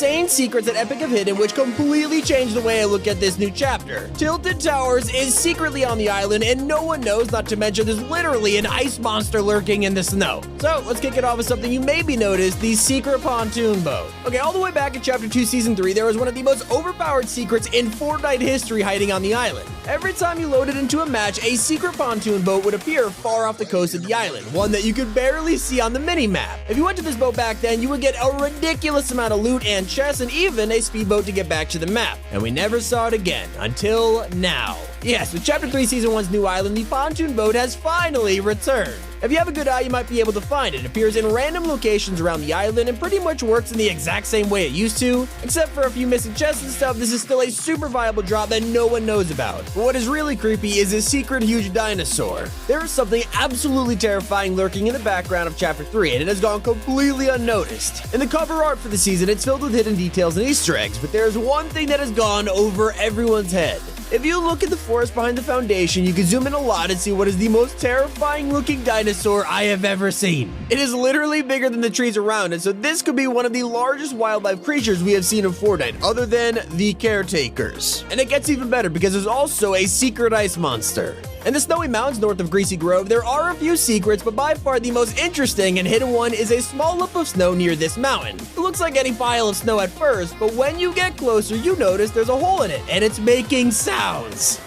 insane secrets that Epic have hidden, which completely changed the way I look at this new chapter. Tilted Towers is secretly on the island, and no one knows, not to mention there's literally an ice monster lurking in the snow. So let's kick it off with something you maybe noticed, the secret pontoon boat. Okay, all the way back in Chapter 2, Season 3, there was one of the most overpowered secrets in Fortnite history hiding on the island. Every time you loaded into a match, a secret pontoon boat would appear far off the coast of the island, one that you could barely see on the mini-map. If you went to this boat back then, you would get a ridiculous amount of loot and chests, and even a speedboat to get back to the map. And we never saw it again, until now. Yes, with Chapter 3 Season 1's new island, the pontoon boat has finally returned. If you have a good eye, you might be able to find it. It appears in random locations around the island and pretty much works in the exact same way it used to. Except for a few missing chests and stuff, this is still a super viable drop that no one knows about. But what is really creepy is this secret huge dinosaur. There is something absolutely terrifying lurking in the background of Chapter 3, and it has gone completely unnoticed. In the cover art for the season, it's filled with hidden details and Easter eggs, but there's one thing that has gone over everyone's head. If you look at the forest behind the foundation, you can zoom in a lot and see what is the most terrifying looking dinosaur I have ever seen. It is literally bigger than the trees around it, so this could be one of the largest wildlife creatures we have seen in Fortnite, other than the caretakers. And it gets even better because there's also a secret ice monster. In the snowy mountains north of Greasy Grove, there are a few secrets, but by far the most interesting and hidden one is a small lump of snow near this mountain. It looks like any pile of snow at first, but when you get closer, you notice there's a hole in it, and it's making sounds.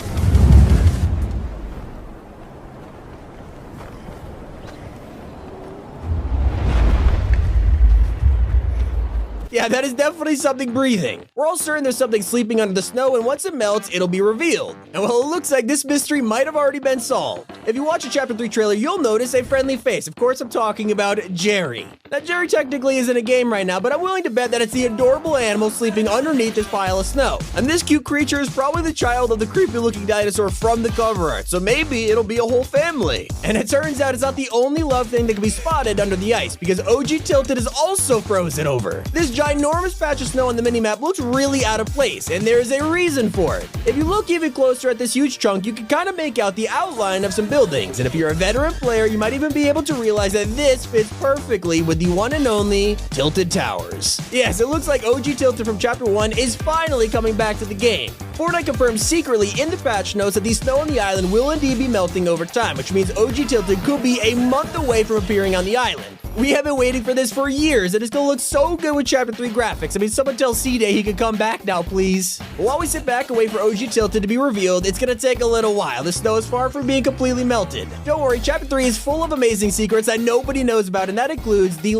Yeah, that is definitely something breathing. We're all certain there's something sleeping under the snow, and once it melts, it'll be revealed. And well, it looks like this mystery might have already been solved. If you watch a Chapter 3 trailer, you'll notice a friendly face. Of course, I'm talking about Jerry. Now, Jerry technically isn't a game right now, but I'm willing to bet that it's the adorable animal sleeping underneath this pile of snow. And this cute creature is probably the child of the creepy-looking dinosaur from the cover art, so maybe it'll be a whole family. And it turns out it's not the only love thing that can be spotted under the ice, because OG Tilted is also frozen over. This ginormous patch of snow on the minimap looks really out of place, and there is a reason for it. If you look even closer at this huge chunk, you can kind of make out the outline of some buildings, and if you're a veteran player, you might even be able to realize that this fits perfectly with the one and only Tilted Towers. Yes, it looks like OG Tilted from Chapter 1 is finally coming back to the game. Fortnite confirms secretly in the patch notes that the snow on the island will indeed be melting over time, which means OG Tilted could be a month away from appearing on the island. We have been waiting for this for years, and it still looks so good with Chapter 3 graphics. I mean, someone tell C-Day he could come back now, please. While we sit back and wait for OG Tilted to be revealed, it's gonna take a little while. The snow is far from being completely melted. Don't worry, Chapter 3 is full of amazing secrets that nobody knows about, and that includes the